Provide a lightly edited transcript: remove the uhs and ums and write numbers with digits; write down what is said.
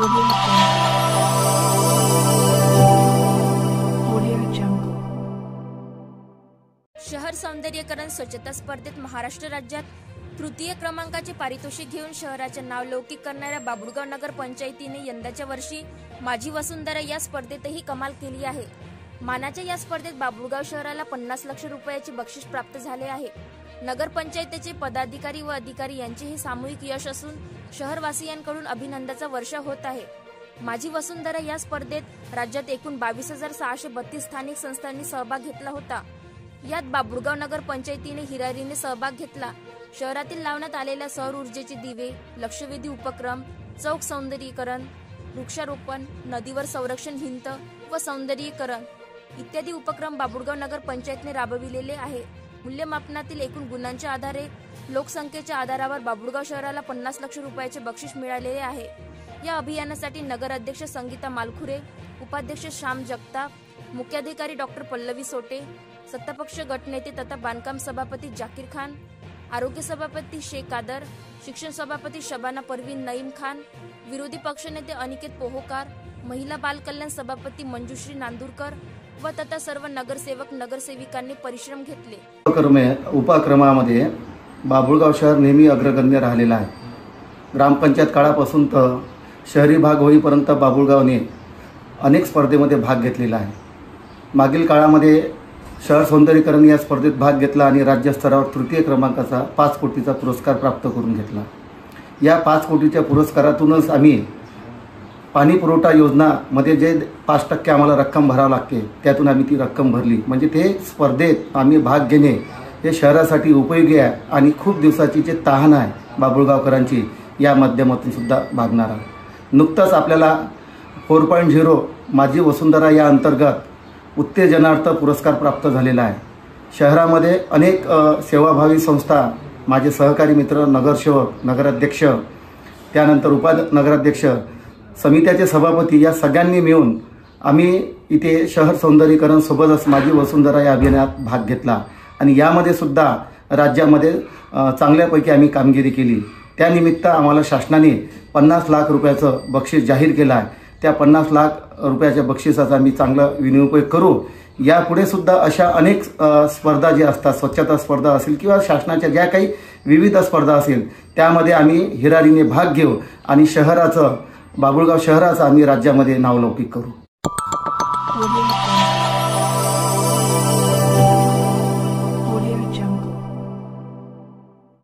शहर सौंदर्यीकरण स्वच्छता स्पर्धेत महाराष्ट्र राज्यात तृतीय क्रमांकाचे पारितोषिक घेऊन शहराचे नाव लौकिक करणाऱ्या बाबुळगाव नगर पंचायतीने यंदाच्या वर्षी माझी वसुंधरा या स्पर्धेतही कमाल केली आहे। मानाच्या या स्पर्धेत बाबुळगाव शहराला 50 लाख रुपयाचे बक्षीस प्राप्त झाले आहे। नगर पंचायतीचे पदाधिकारी व अधिकारी यांचे हे सामूहिक यश असून शहरवासियांकडून अभिनंदनाचा वर्षा होत आहे। माझी वसुंधरा या स्पर्धेत राज्यात एकूण 22,632 स्थानिक संस्थांनी सहभाग घेतला होता। यात बाबुळगाव नगर पंचायतीने हिरारीने सहभाग घेतला। शहरातील लावण्यात आलेल्या सौर ऊर्जेचे दिवे, लक्षवेधी उपक्रम, चौक सौंदर्यीकरण, वृक्षारोपण, नदीवर संरक्षण भिंत व सौंदर्यीकरण इत्यादी उपक्रम बाबुळगाव नगर पंचायतने राबविलेले आहे। मूल्यमापनातील एकूण गुणांच्या आधारे लोकसंख्येच्या आधारावर बाबुळगाव शहराला 50 लाख रुपयाचे बक्षीस मिळालेले आहे। या अभियानासाठी नगर अध्यक्ष संगीता मालखुरे, उपाध्यक्ष श्याम जगताप, मुख्याधिकारी डॉक्टर पल्लवी सोटे, सत्तापक्ष गटनेते तथा बांधकाम सभापती जाकीर खान, आरोग्य सभापती शेख कादर, शिक्षण सभापती शबाना परवीन नईम खान, विरोधी पक्षनेते अनिकेत पोहोकार, महिला बाल कल्याण सभापती मंजुश्री नांदुरकर व तथा सर्व नगरसेवक नगरसेविकांनी परिश्रम घेतले। उपक्रमामध्ये बाबुळगाव शहर नेहमी अग्रगण्य राहिलेला आहे। ग्रामपंचायत काळापासून तर शहरी भाग होईपर्यंत बाबुळगावने अनेक स्पर्धेमध्ये भाग घेतलेला आहे। मागील काळामध्ये शहर सौंदर्यीकरण या स्पर्धेत भाग घेतला आणि राज्य स्तरावर तृतीय क्रमांकाचा 5 कोटीचा पुरस्कार प्राप्त करून घेतला। या 5 कोटीच्या पुरस्कारातूनच आम्ही पाणी पुरवठा योजनामध्ये जे 5% आम्हाला रक्कम भरावी लागते त्यातून आम्ही ती रक्कम भरली। म्हणजे ते स्पर्धेत आम्ही भाग घेणे हे शहरासाठी उपयोगी आहे आणि खूप दिवसाची जे तहान आहे बाबुळगावकरांची या माध्यमातून सुद्धा भागणार आहे। नुकताच आपल्याला 4.0 माझी वसुंधरा या अंतर्गत उत्तेजनार्थ पुरस्कार प्राप्त झालेला आहे। शहरामध्ये अनेक सेवाभावी संस्था, माझे सहकारी मित्र, नगरसेवक, नगराध्यक्ष, त्यानंतर उपनगराध्यक्ष, समित्याचे सभापती या सगळ्यांनी मिळून आम्ही इथे शहर सौंदर्यीकरण सोबतच माझी वसुंधरा या अभियानात भाग घेतला आणि यामध्ये सुद्धा राज्यामध्ये चांगल्यापैकी आम्ही कामगिरी केली। त्यानिमित्त आम्हाला शासनाने 50 लाख रुपयाचं बक्षीस जाहीर केलं आहे। त्या 50 लाख रुपयाच्या बक्षिसाचा आम्ही चांगला विनियोग करू। यापुढे सुद्धा अशा अनेक स्पर्धा ज्या असतात, स्वच्छता स्पर्धा असेल किंवा शासनाच्या ज्या काही विविध स्पर्धा असेल त्यामध्ये आम्ही हिरारीने भाग घेऊ आणि शहराचं, बाबुळगाव शहराचं आम्ही राज्यामध्ये नावलौकिक करू।